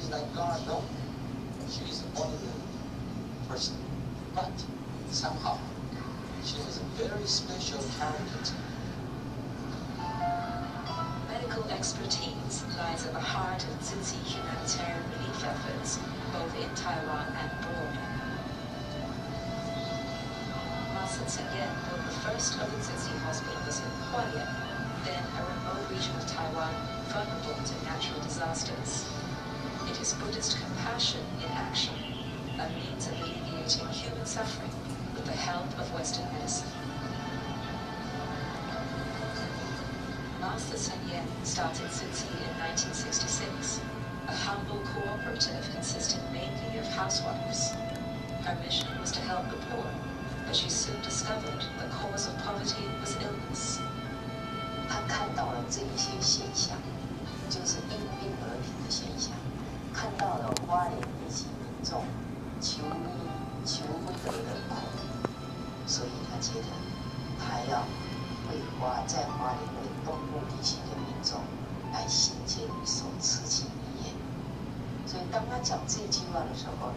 is like God? No. She is an ordinary person. But somehow, she has a very special character. Medical expertise lies at the heart of Tzu-Chi humanitarian relief efforts, both in Taiwan and abroad. Master Chen built the first of the Tzu-Chi hospitals in Hualien, then a remote region of Taiwan vulnerable to natural disasters. It is Buddhist compassion in action, a means of alleviating human suffering with the help of Western medicine. Master Chen started Tzu-Chi in 1966, a humble cooperative consisting mainly of housewives. Her mission was to help the poor, but she soon discovered the cause of poverty was illness. 她看到了这一些现象，就是因病而贫的现象，看到了花莲一起民众求医求不得的苦，所以她觉得她要在花莲为东部地区的民众来兴建一所慈济医院。所以当她讲这句话的时候，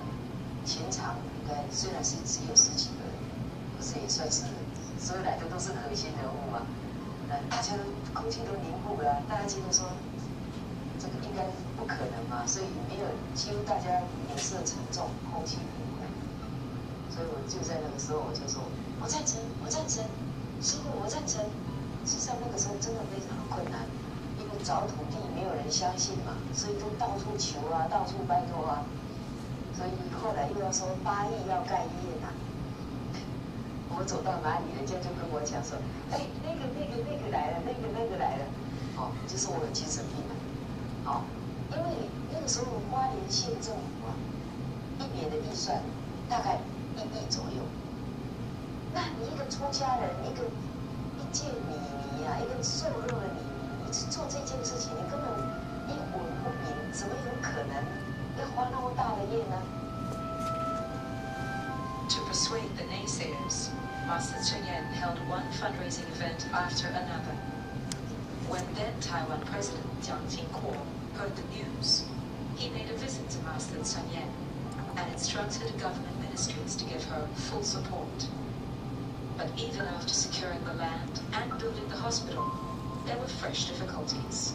全场应该虽然是只有10几个人，可是也算是所有来的都是核心人物嘛。大家都空气都凝固了，大家觉得说这个应该不可能嘛，所以没有几乎大家脸色沉重，空气凝固。所以我就在那个时候我就说，我赞成，我赞成，师父我赞成。事实上那个时候真的非常困难，因为找土地没有人相信嘛，所以都到处求啊，到处拜托啊。所以后来又要说8亿要盖医院啊。我走到哪里，人家就跟我讲说，哎，那个来了，那个来了，哦，就是我有精神病了，哦，因为那个时候花莲县政府啊，1年的预算大概1亿左右，那你一个出家人，一介米迷啊，一个瘦弱的米迷，你去做这件事情，你根本一文不名，怎么有可能要花那么大的业呢？ To persuade the naysayers, Master Chen held one fundraising event after another. When then Taiwan President Jiang Jingkuo heard the news, he made a visit to Master Chen and instructed government ministries to give her full support. But even after securing the land and building the hospital, there were fresh difficulties.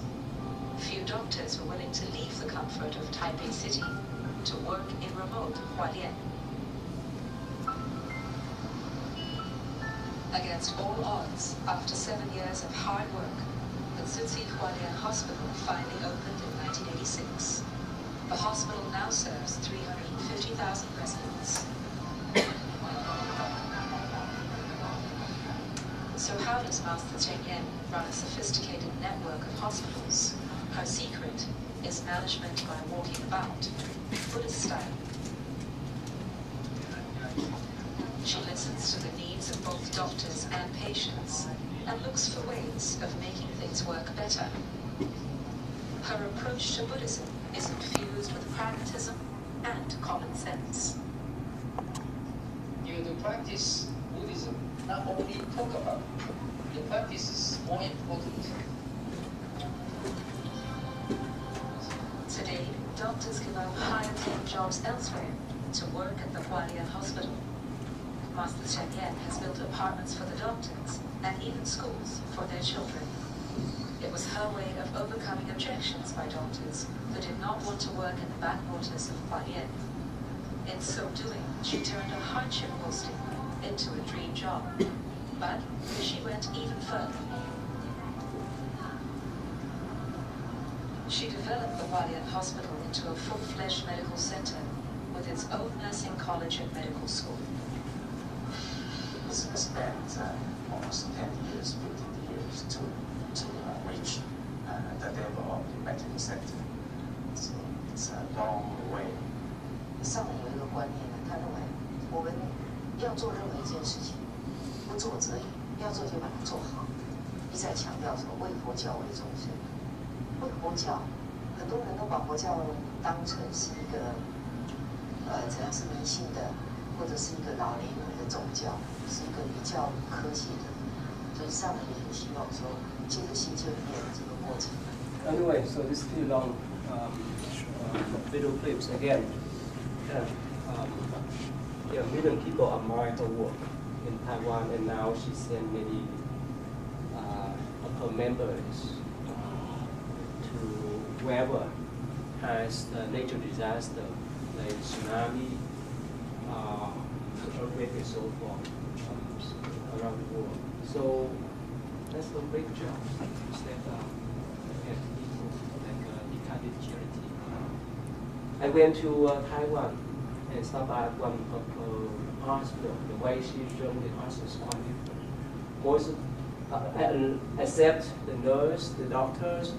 Few doctors were willing to leave the comfort of Taipei City to work in remote Hualien. Against all odds, after 7 years of hard work, the Tzu-Chi Hualien Hospital finally opened in 1986. The hospital now serves 350,000 residents. So how does Master Chen run a sophisticated network of hospitals? Her secret is management by walking about, Buddhist style. She listens to the needs of both doctors and patients and looks for ways of making things work better. Her approach to Buddhism is infused with pragmatism and common sense. You to practice Buddhism, not only talk about it, the practice is more important. Today, doctors give up higher-paying jobs elsewhere to work at the Hualien Hospital. Master Chen has built apartments for the doctors and even schools for their children. It was her way of overcoming objections by doctors who did not want to work in the backwaters of Hualien. In so doing, she turned a hardship posting into a dream job. But she went even further. She developed the Hualien Hospital into a full-fledged medical center with its own nursing college and medical school. It's spent almost 10 years, 15 years to reach the level of the medical center. So it's a long way. 上面有一个观念呢，他认为我们要做任何一件事情，不做则已，要做就把它做好。一再强调说，为佛教为众生。为佛教，很多人都把佛教当成是一个怎样是迷信的，或者是一个老年人的宗教，是一个比较科学的。所以上人也很希望说，借着新旧医院这个过程。Anyway, so this is still long. little clips again. Million people admire her work in Taiwan, and now she sent many of her members to wherever has a natural disaster like tsunami, earthquake, and so forth around the world. So that's a big job to step up and people like the kind of charity. I went to Taiwan and stopped by one of her hospital. The way she run the hospital is quite different. Most except the nurse, the doctors,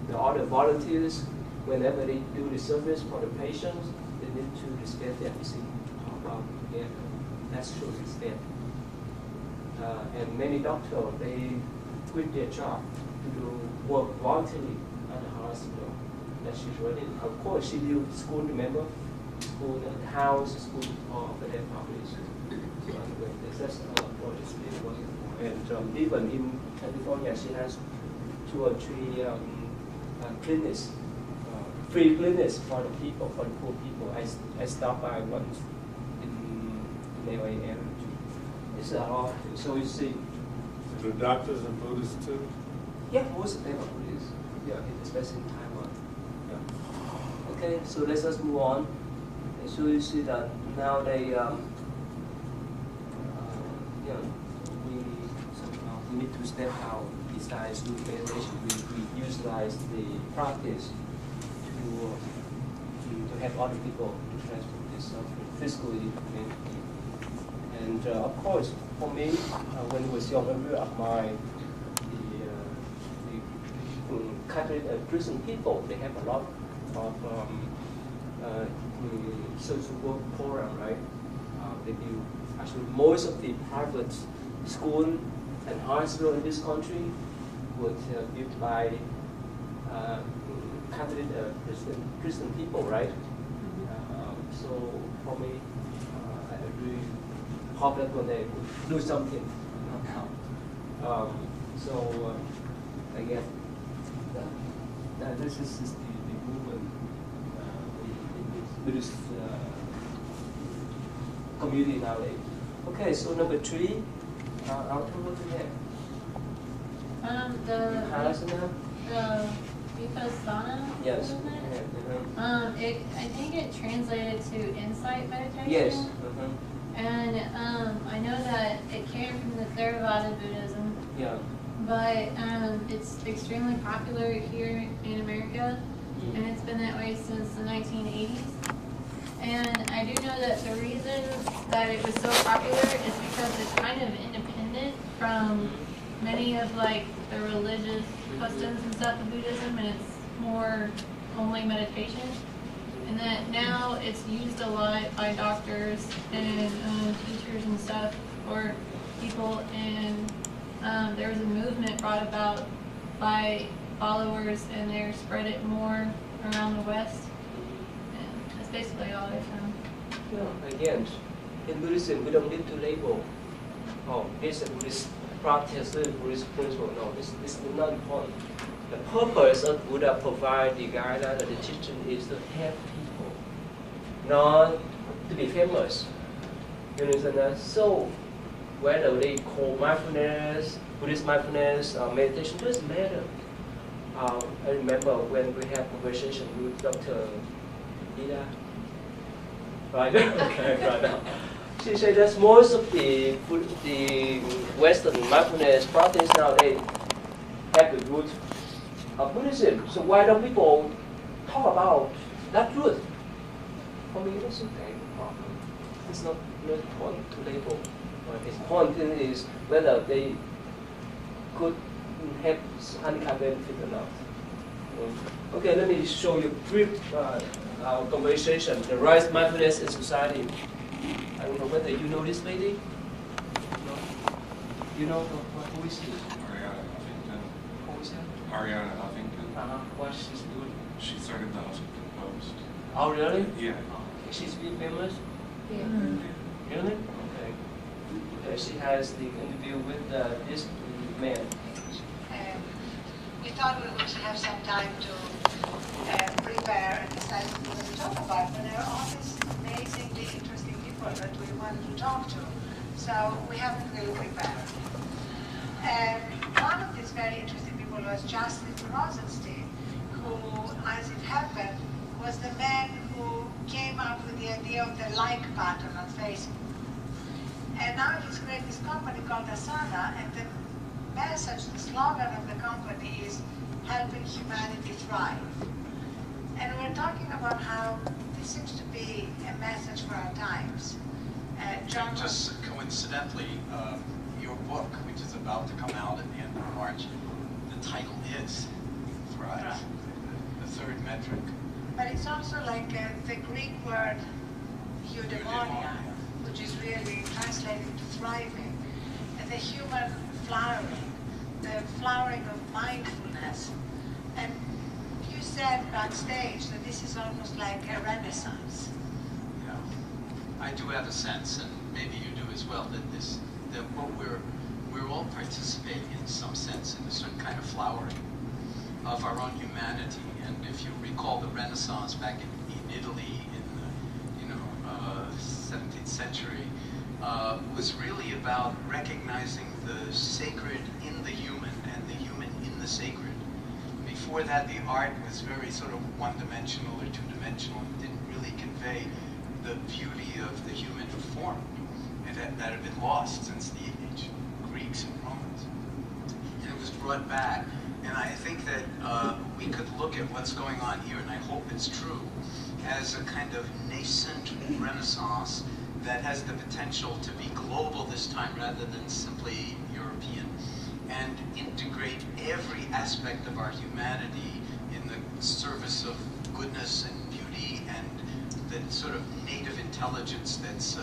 the other volunteers, whenever they do the service for the patients, they need to respect everything about together. That's true respect. And many doctors, they quit their job to do work voluntarily at the hospital that she's running. Of course, she built school, remember? School, the house, school for their families. So anyway, that's a lot of projects they're working for. And even in California, she has 2 or 3 clinics, free clinics for the people, for the poor people. I stopped by once in LA area. It's a lot. So you see. The doctors are Buddhists too? Yeah, most of them are Buddhists. Yeah, especially in Taiwan. Yeah. Okay, so let's just move on. And so you see that now they, we need to step out. Besides doing meditation, we utilize the practice to help other people to transform their suffering physically, mentally. And of course, for me, when I was young, I really admired the Catholic Christian people. They have a lot of social work program, right? They do actually most of the private school and hospital in this country was built by Catholic Christian people, right? So for me, I really hope that one day we'll do something. Again, this is the movement in Buddhist community nowadays. Okay, so number 3, I'll tell what to have. The Vipassana Yes. movement. I think it translated to insight meditation. Yes. And I know that it came from the Theravada Buddhism. Yeah. But it's extremely popular here in America, and it's been that way since the 1980s. And I do know that the reason that it was so popular is because it's kind of independent from many of like the religious customs and stuff of Buddhism, and it's more only meditation. And that now it's used a lot by doctors and teachers and stuff for people, and there was a movement brought about by followers, and they spread it more around the West. And that's basically all I found. Yeah, again, in Buddhism, we don't need to label, oh, this is Buddhist practice, this is Buddhist principle. No, this is not important. The purpose of Buddha provide the guideline and the teaching is to help people, not to be famous. You understand that? So, whether they call mindfulness, Buddhist mindfulness, meditation, doesn't matter. I remember when we had conversation with Dr. Ida, right? Okay, right now. She said that most of the Western mindfulness practice now, they have the root of Buddhism. So why don't people talk about that root? For me, that's okay. It's not important to label. The important thing is whether they could have any kind of benefit or not. Okay, let me show you brief our conversation. The rise of mindfulness in society. I don't know whether you know this lady. No? You know who is she? Ariana Huffington. Who is that? Ariana Huffington. What she's doing? She started the Huffington Post. Oh, really? Yeah. She's really famous? Yeah. Really? Okay. She has the interview with this man. We thought we would have some time to prepare that we wanted to talk to. So we haven't really prepared. And one of these very interesting people was Justin Rosenstein, who, as it happened, was the man who came up with the idea of the like button on Facebook. And now he's created this company called Asana, and the message, the slogan of the company is helping humanity thrive. And we're talking about how this seems to be a message for our times. John, just coincidentally, your book, which is about to come out at the end of March, the title is Thrive, Right. the third metric. but it's also like the Greek word eudaimonia, which is really translated to thriving, and the human flowering, the flowering of mindfulness. And you said backstage that this is almost like a renaissance. Yeah, I do have a sense, and maybe you do as well, that what we're all participating in some sense in a certain kind of flowering of our own humanity. And if you recall the Renaissance back in Italy in the 17th century, was really about recognizing the sacred in the human and the human in the sacred. Before that, the art was very sort of one-dimensional or two-dimensional and didn't really convey the beauty of the human form, and that had been lost since the ancient Greeks and Romans. And it was brought back. And I think that we could look at what's going on here, and I hope it's true, as a kind of nascent renaissance that has the potential to be global this time rather than simply European, and integrate every aspect of our humanity in the service of goodness and beauty and the sort of native intelligence that's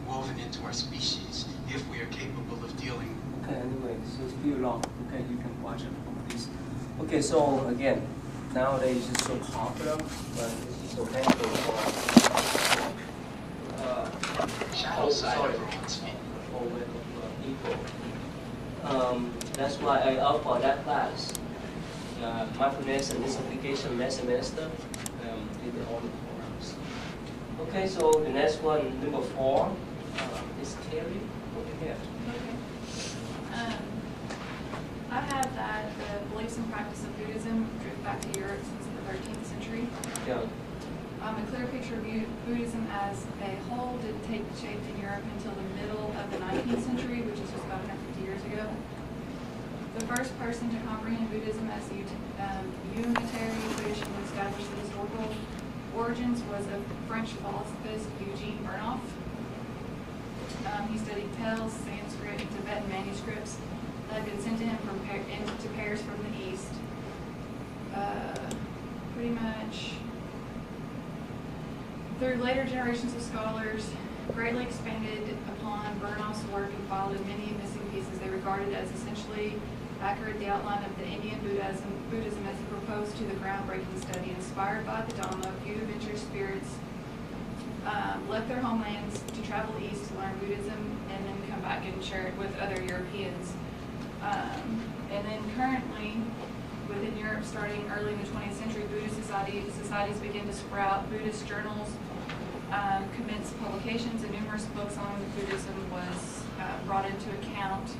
woven into our species, if we are capable of dealing. Okay, anyway, so it's still long. Okay, you can watch it, please. Okay, so again, nowadays it's so popular, but it's so painful for Shadow side of one's feet. People. That's why I offer that class. Mindfulness and Mystification semester. Did the only programs. Okay, so the next one, number 4, is Terry. What do you have? Okay. I have that the beliefs and practice of Buddhism drift back to Europe since the 13th century. Yeah. A clear picture of Buddhism as a whole didn't take shape in Europe until the middle of the 19th century, which is just about 150 years ago. The first person to comprehend Buddhism as a unitary tradition and establish the historical origins was a French philosopher, Eugene Burnouf. He studied Pales, Sanskrit, and Tibetan manuscripts that had been sent to him to Paris from the East. Pretty much through later generations of scholars, greatly expanded upon Burnouf's work and filed in many missing pieces. They regarded as essentially accurate the outline of the Indian Buddhism as he proposed to the groundbreaking study. Inspired by the Dhamma, a few adventurous spirits left their homelands to travel east to learn Buddhism and then come back and share it with other Europeans. And then currently, within Europe, starting early in the 20th century, Buddhist societies began to sprout. Buddhist journals commenced publications, and numerous books on Buddhism was brought into account.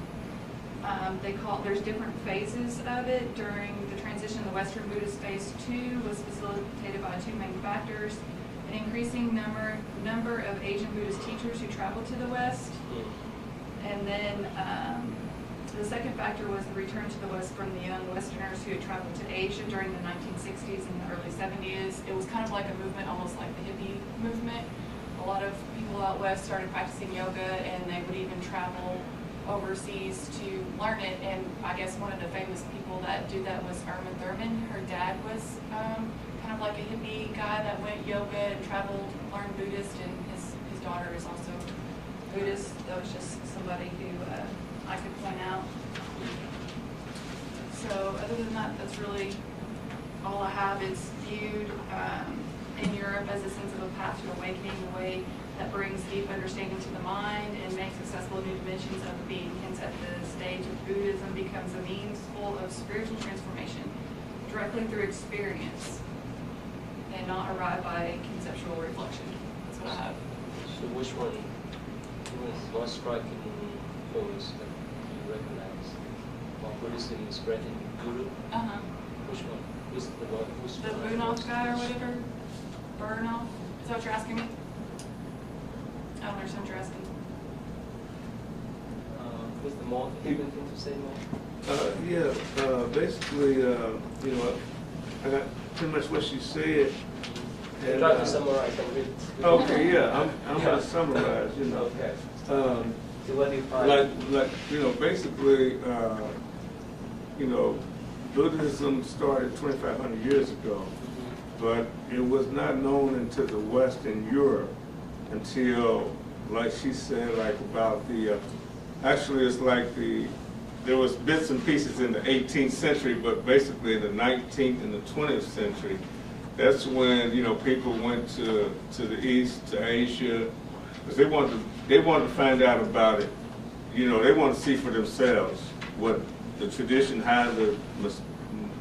There's different phases of it. During the transition, the Western Buddhist phase 2 was facilitated by 2 main factors: an increasing number of Asian Buddhist teachers who traveled to the West, and then the second factor was the return to the West from the young Westerners who had traveled to Asia during the 1960s and the early 70s. It was kind of like a movement, almost like the hippie movement. A lot of people out West started practicing yoga, and they would even travel overseas to learn it. And I guess one of the famous people that did that was Irma Thurman. Her dad was kind of like a hippie guy that went yoga and traveled, learned Buddhist, and his daughter is also Buddhist. That was just somebody who I could point out. So other than that, that's really all I have. It's viewed in Europe as a sense of a path to awakening, a way that brings deep understanding to the mind and makes accessible new dimensions of the being. Hence, at the stage of Buddhism becomes a means full of spiritual transformation directly through experience and not arrived by conceptual reflection. That's what I have. So which one was more striking pose that you recognize? While Buddhism is spread in Guru? Which one? Who's the one? Who's the Burnoff guy or whatever? Burnoff? Is that what you're asking me? I don't understand what you're asking. Who's the more? Anything to say more? Basically, you know, I got pretty much what she said. And, try to summarize and read. Okay, yeah, I'm going to summarize, you know. Okay. So what do you find? Like, you know, basically, you know, Buddhism started 2,500 years ago, but it was not known into the West and Europe until, like she said, like about the, actually it's like there was bits and pieces in the 18th century, but basically in the 19th and the 20th century, that's when, you know, people went to the East, to Asia, because they wanted to find out about it. You know, they wanted to see for themselves what the tradition, how the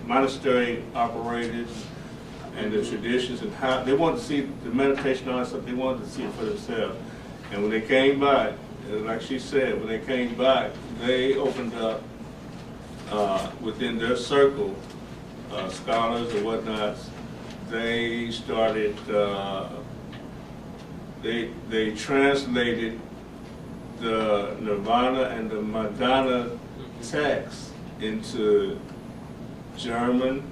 monastery operated, and the traditions, and how they wanted to see the meditation on stuff. They wanted to see it for themselves. And when they came back, like she said, when they came back, they opened up within their circle, scholars or whatnot. They started. They translated the Nirvana and the Madonna text into German,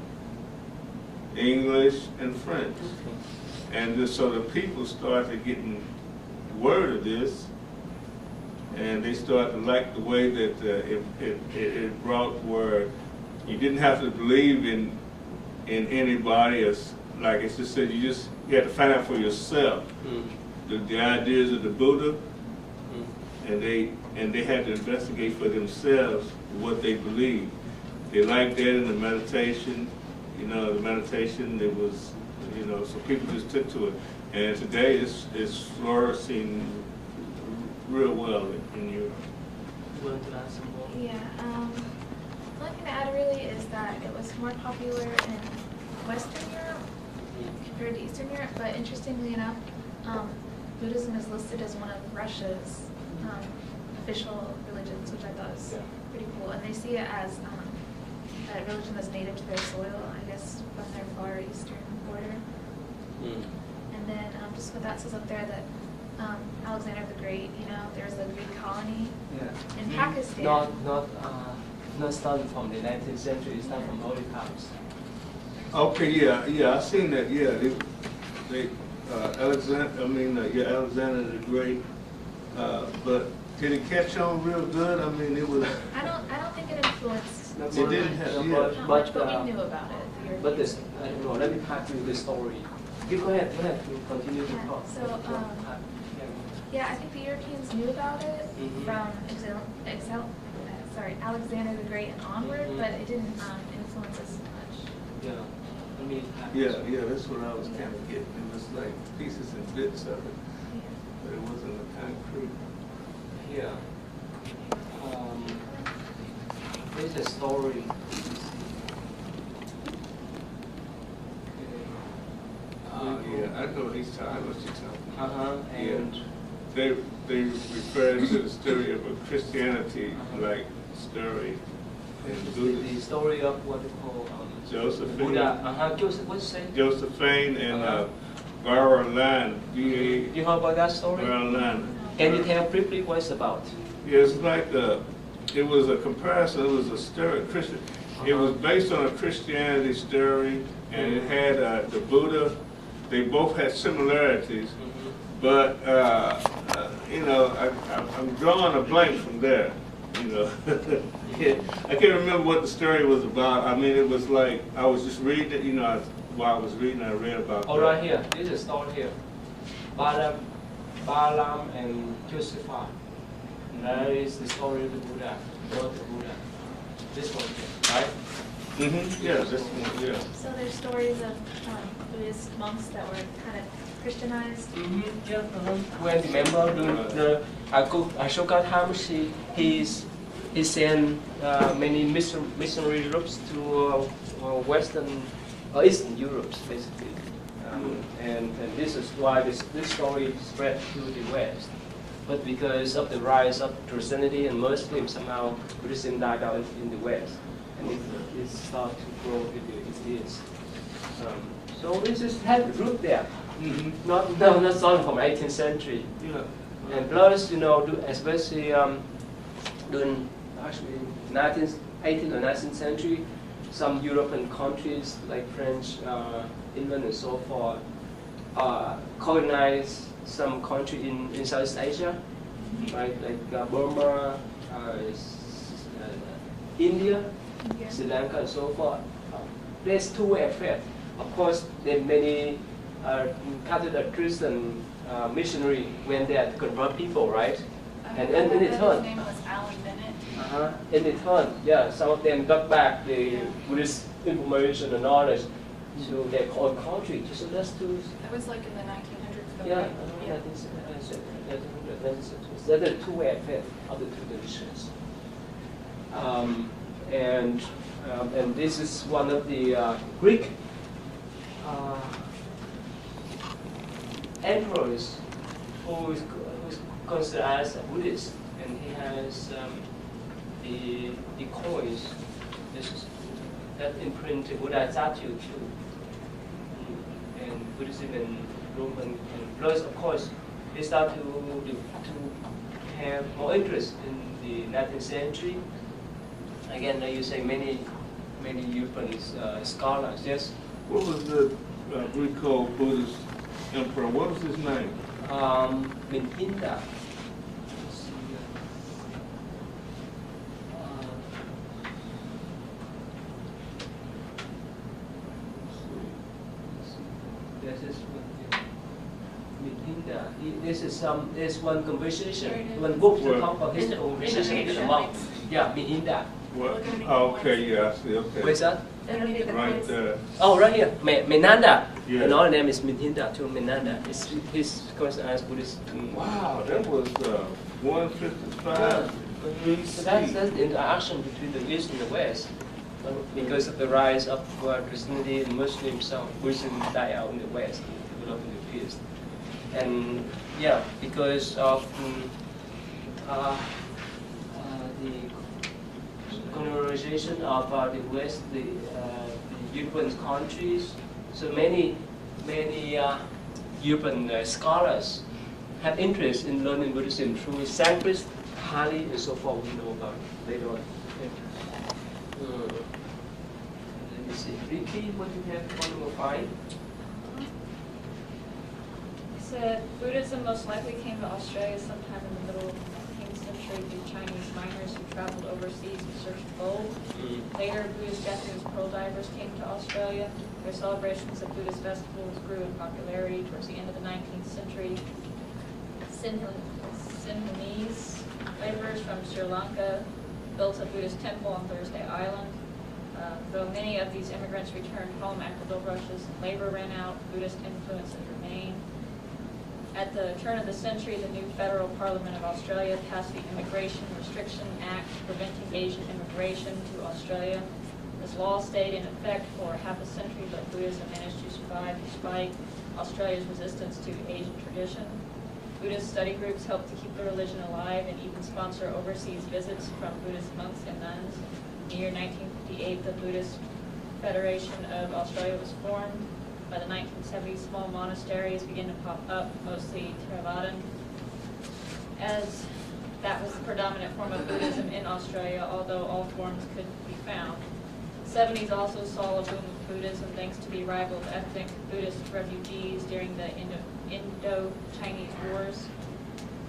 English, and French. And so the people started getting word of this, and they started to like the way that it brought where you didn't have to believe in anybody, as like it just said, you had to find out for yourself the ideas of the Buddha, and they had to investigate for themselves what they believed. They liked that in the meditation, you know, the meditation, it was, you know, so people just took to it. And today it's flourishing real well in Europe. You want to add some more? Yeah, one thing to add really is that it was more popular in Western Europe compared to Eastern Europe, but interestingly enough, Buddhism is listed as one of Russia's official religions, which I thought was pretty cool. And they see it as a religion that's native to their soil, I guess, from their far eastern border. And then just what that says up there, that Alexander the Great, you know, there's a Greek colony in Pakistan. Not starting from the 19th century, it's not from early times. Okay, yeah, I've seen that. Yeah, Alexander the Great. But did it catch on real good? I mean, it was. I don't think it influenced. It didn't have. Not much, but we knew about it. But this, I don't know. Let me pack you the story. You go ahead. Continue to talk. So, yeah, I think the Europeans knew about it from Alexander the Great and onward, but it didn't influence us much. Yeah. Yeah, that's what I was kind of getting. It was like pieces and bits of it, but it wasn't a concrete. Yeah. There's a story. Yeah, I know he's talking. What you're talking about. And they refer to the story of a Christianity like story. The story of what they call Josephine. Buddha. Joseph, what's it say? Josephine and Barlan. You know about that story? Barlan. Can you tell briefly what it's about? Yeah, it's like it was a comparison. It was a story, Christian. It was based on a Christianity story, and it had the Buddha. They both had similarities, but you know, I'm drawing a blank from there. You know, I can't remember what the story was about. I mean, it was like I was just reading it. You know, while I was reading, I read about. Oh, right here. This is story here. Balaam and Josephine. That is the story of the Buddha, about the Buddha. This one here, right? Yeah, this one. Yeah. So there's stories of Buddhist monks that were kind of Christianized. Yeah. When remember the Ashoka time, he sent many missionary groups to Western, Eastern Europe, basically. And this is why this story spread to the West. But because of the rise of Christianity and Muslims, somehow Buddhism died out in the West, and it started to grow in the East. So this just had root there. Not starting from 18th century. Yeah. And plus, especially during actually 18th or 19th century, some European countries like French, England, and so forth colonized some country in Southeast Asia, right? Like Burma, India, Sri Lanka, and so forth. There's two-way effect. Of course, there are many Catholic Christian missionary went there to convert people, right? And in return, his name was Alan Bennett. In return, yeah, some of them got back the Buddhist information and knowledge to their own country. So that's too. That was like in the 1900s. Though, Yeah, right? that's the two-way effect of the two traditions. And this is one of the Greek emperors who is considered as a Buddhist, and he has the coins that imprint Buddha statue too, and Buddhism and Roman, and plus of course they start to have more interest in the 19th century. Again, like you say, many European scholars. Yes. What was the Greek Buddhist emperor? What was his name? Minhinda. There's one conversation, one book to talk about his conversation with a monk. Yeah, Minhinda. What? Oh, okay, yeah, I see. Okay. Where's that? Right there. Oh, right here, Menanda. Yeah. Another name is Minhinda too. Menanda. He's considered as Buddhist. Wow, that was 155 BC. So that's the interaction between the East and the West. Because of the rise of Christianity and Muslims, so Buddhism died out in the West, developed in the East. And yeah, because of the colonization of the West, the European countries, so many European scholars have interest in learning Buddhism through Sanskrit, Pali, and so forth. We know about later on. Let me see. Repeat what you have on 5. Said Buddhism most likely came to Australia sometime in the middle of the 19th century through Chinese miners who traveled overseas in search of gold. Later, Buddhist Japanese pearl divers came to Australia. Their celebrations of Buddhist festivals grew in popularity towards the end of the 19th century. Sinhalese laborers from Sri Lanka built a Buddhist temple on Thursday Island. Though many of these immigrants returned home after gold rushes and labor ran out, Buddhist influences remain. At the turn of the century, the new federal parliament of Australia passed the Immigration Restriction Act preventing Asian immigration to Australia. This law stayed in effect for half a century, but Buddhism managed to survive despite Australia's resistance to Asian tradition. Buddhist study groups helped to keep the religion alive and even sponsor overseas visits from Buddhist monks and nuns. In the year 1958, the Buddhist Federation of Australia was formed. By the 1970s, small monasteries began to pop up, mostly Theravadan, as that was the predominant form of Buddhism in Australia, although all forms could be found. The 70s also saw a boom of Buddhism thanks to the arrival of ethnic Buddhist refugees during the Indo-Chinese Wars.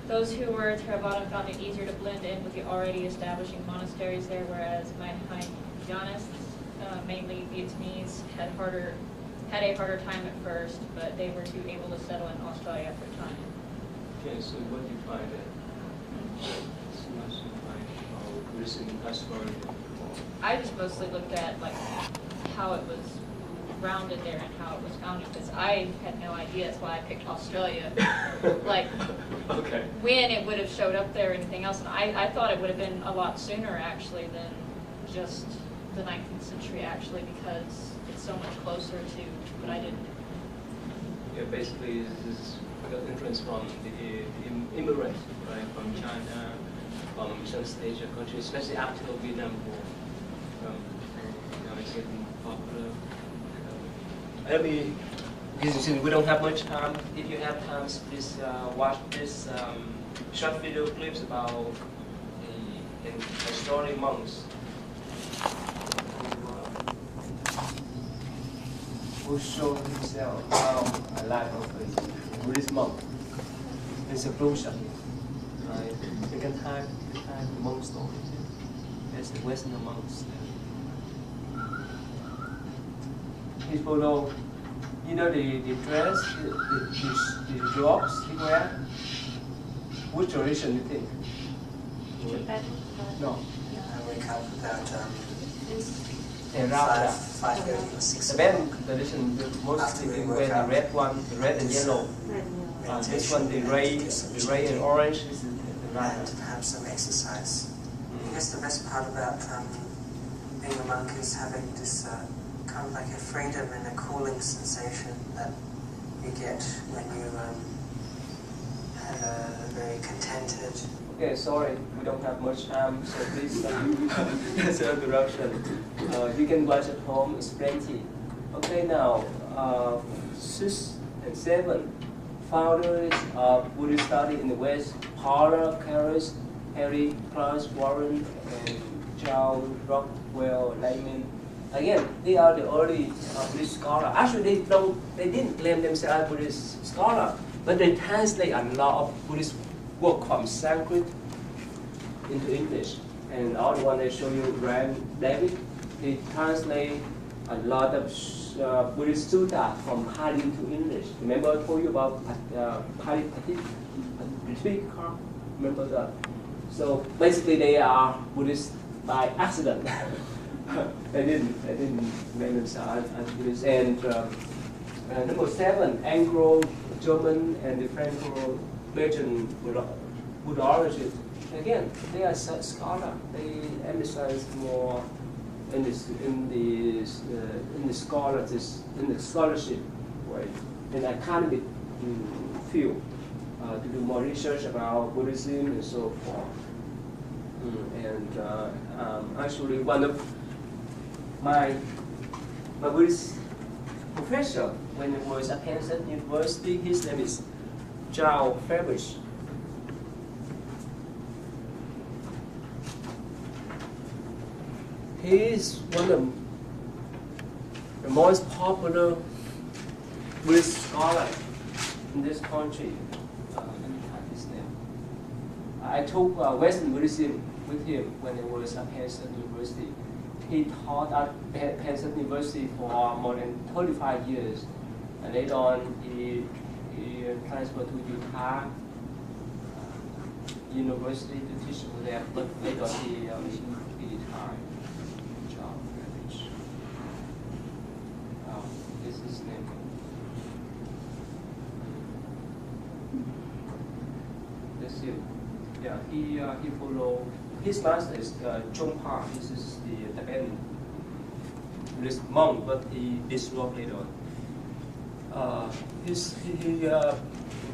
Those who were Theravadan found it easier to blend in with the already establishing monasteries there, whereas Mahayanists, mainly Vietnamese, had a harder time at first, but they were too able to settle in Australia after a time. Okay, so what do you find there? So much to find how Buddhism has started. I just mostly looked at like how it was grounded there and how it was founded, because I had no idea. That's why I picked Australia. Like Okay. when it would have showed up there or anything else. And I thought it would have been a lot sooner actually than just the 19th century actually, because it's so much closer to, but I didn't basically this got influence from the immigrants, right, from China, from Southeast Asia countries, especially after the Vietnam War. It's getting popular. Let me, since we don't have much time, if you have time, please watch this short video clips about the historic monks who show himself how a life of a Buddhist monk in seclusion. Right? You can type the monk story. There's the Western monks. His photo, you know the dress, the robes he wear. Which tradition do you think? No. I wake up about Theravada. 5:30 or 6 The o'clock. band tradition mostly they wear the red one, the red and yellow. This one, the red and orange is the right. And have some exercise. I guess the best part about being a monk is having this kind of like a freedom and a cooling sensation that you get when you have a very contented. Okay, sorry, we don't have much time, so please, that's an interruption. You can watch at home, it's plenty. Okay, now, 6 and 7, founders of Buddhist study in the West, Paula, Carus, Harry, Klaus, Warren, and John Rockwell, Lyman. Again, they are the early Buddhist scholars. Actually, they didn't claim themselves Buddhist scholar, but they translate a lot of Buddhist work from Sanskrit into English. And the other one I show you, Ram David, he translate a lot of Buddhist sutta from Pali to English. Remember I told you about Pali Pitaka? Remember that? So basically they are Buddhist by accident. they didn't name themselves as Buddhist. And number 7, Anglo-German and the Franco-Belgian Buddhologists. Again, they are scholar. They emphasize more in the scholarship way, in the academic field, to do more research about Buddhism and so forth. Actually, one of my Buddhist professor when he was at Penn State University, his name is Zhao Fabrish. He is one of the most popular Buddhist scholars in this country. Let me type his name. I took Western Buddhism with him when he was at Penn State University. He taught at Penn State University for more than 35 years. And later on, he transferred to Utah University to teach over there. But later on, he retired. This is his name. That's him. Yeah, he followed. His master is Chongpa. This is the Tibetan Buddhist monk, but he disrobed later on. He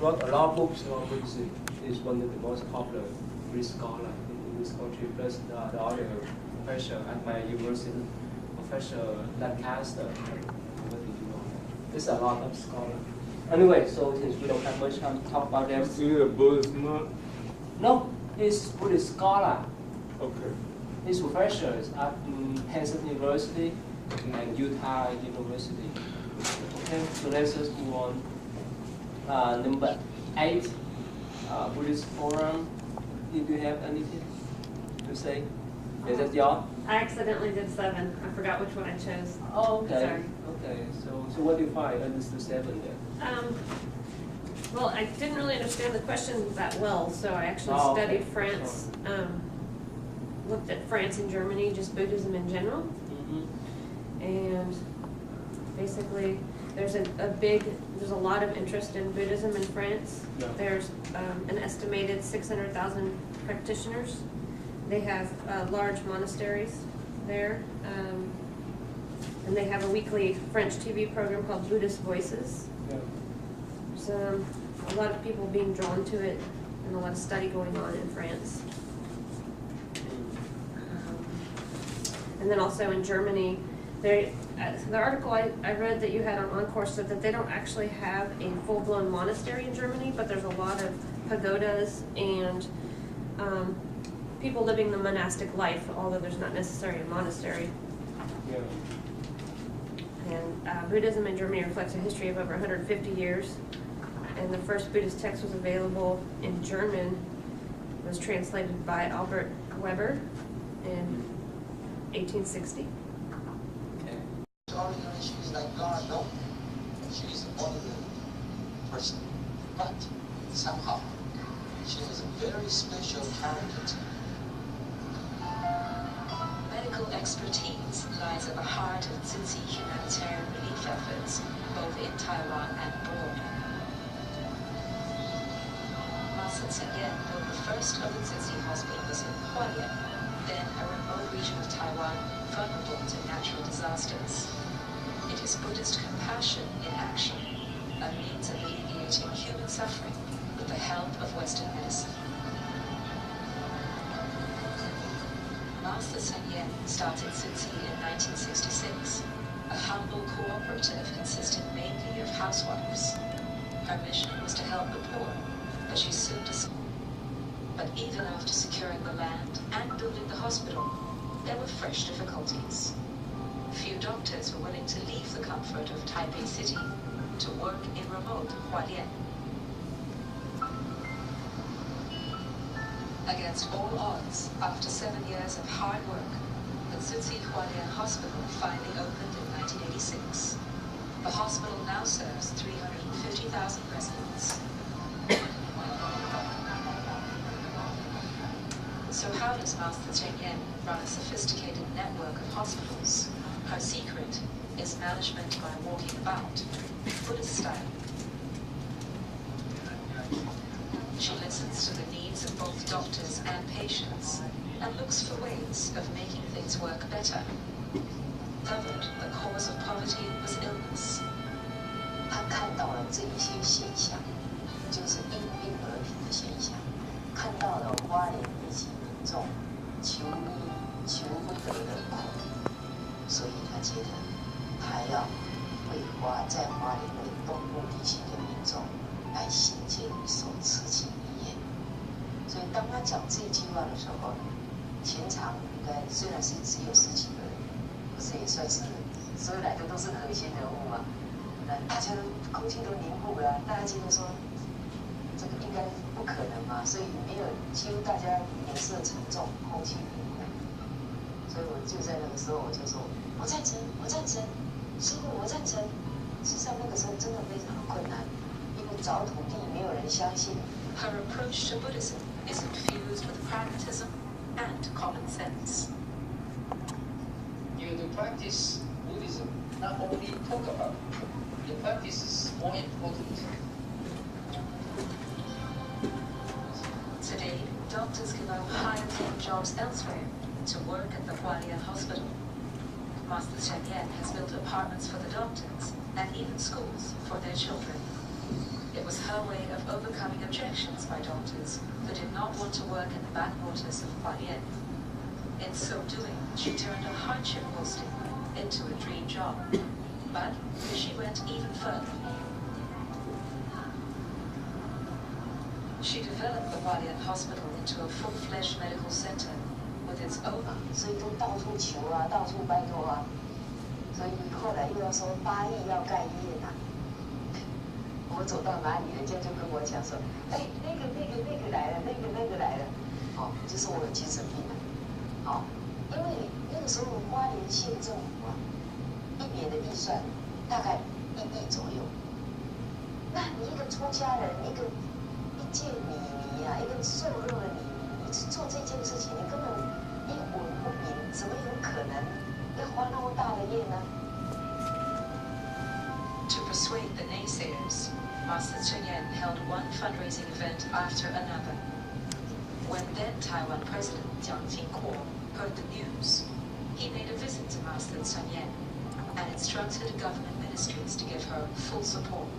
wrote a lot of books on Buddhism. He's one of the most popular Buddhist scholars in this country. Plus the other professor at my university, Professor Lancaster. There's a lot of scholars. Anyway, so since we don't have much time to talk about them. Is he a Buddhist monk? No, he's Buddhist scholar. Okay. His professors at Penn State University and Utah University. Okay, so let's just move on. Number 8, Buddhist Forum. If you have anything to say, is that y'all? I accidentally did 7. I forgot which one I chose. Oh, okay. Sorry. Okay. So what do you find under the 7 then? Well, I didn't really understand the question that well, so I actually studied France. Looked at France and Germany, just Buddhism in general. Mm-hmm. And basically, there's a lot of interest in Buddhism in France. Yeah. There's an estimated 600,000 practitioners. They have large monasteries there. And they have a weekly French TV program called Buddhist Voices. Yeah. there's a lot of people being drawn to it and a lot of study going on in France. And then also in Germany, the article I read that you had on Encore said that they don't actually have a full-blown monastery in Germany, but there's a lot of pagodas and people living the monastic life, although there's not necessarily a monastery. Yeah. And Buddhism in Germany reflects a history of over 150 years. And the first Buddhist text was available in German. It was translated by Albert Weber in 1860. Originally, she's like God, no? She's only the person. But somehow, she has a very special character. Medical expertise lies at the heart of Tzu humanitarian relief efforts, both in Taiwan and abroad. Master Chen built the first of the Tzu hospitals in Hualien, then a remote region of Taiwan vulnerable to natural disasters. It is Buddhist compassion in action, a means of alleviating human suffering with the help of Western medicine. Master Sun Yan started Tzu in 1966, a humble cooperative consisting mainly of housewives. Her mission was to help the poor, but she soon discovered. But even after securing the land and building the hospital, there were fresh difficulties. Few doctors were willing to leave the comfort of Taipei City to work in remote Hualien. Against all odds, after 7 years of hard work, the Tzu Hualien Hospital finally opened in 1986. The hospital now serves 350,000 residents. So how does Master Chen Yan run a sophisticated network of hospitals? Her secret is management by walking about, Buddhist style. She listens to the needs of both doctors and patients and looks for ways of making things work better. Covered, the cause of poverty was illness. 他看到了这一些现象，就是因病而贫的现象，看到了花莲一级民众求医求不得的苦，所以他觉得他要为在花莲为东部地区的民众来兴建一所慈济医院。所以当他讲这句话的时候，全场应该虽然是只有10几个人，可是也算是所有来的都是核心人物嘛。大家都空气都凝固了，大家觉得说这个应该不可能嘛，所以没有几乎大家脸色沉重，空气凝固。所以我就在那个时候我就说，我赞成，我赞成，师父我赞成。事实上那个时候真的非常的困难，因为找土地没有人相信。Her approach to Buddhism is infused with pragmatism and common sense. You to practice Buddhism, not only talk about it. The practice is more important. Today, doctors give up higher-paying jobs elsewhere to work at the Hualien Hospital. Master Chen Yan has built apartments for the doctors and even schools for their children. It was her way of overcoming objections by doctors who did not want to work in the backwaters of Hualien. In so doing, she turned a hardship posting into a dream job. But she went even further. She developed the Hualien Hospital into a full-fledged medical center with its own. 所以都到处求啊，到处拜托啊，所以后来又要说8亿要盖医院啊。我走到哪里，人家就跟我讲说，哎，那个来了，那个来了，哦，就是我有精神病了，哦，因为那个时候花莲县政府啊。1年的预算大概1亿左右。那你一个出家人，一介米迷啊，一个瘦弱的米迷，你去做这件事情，你根本一文不名，怎么有可能要花那么大的业呢？ To persuade the naysayers, Master Chen Yan held one fundraising event after another. When then Taiwan President Jiang Jingkuo heard the news, he made a visit to Master Chen Yan and instructed government ministries to give her full support.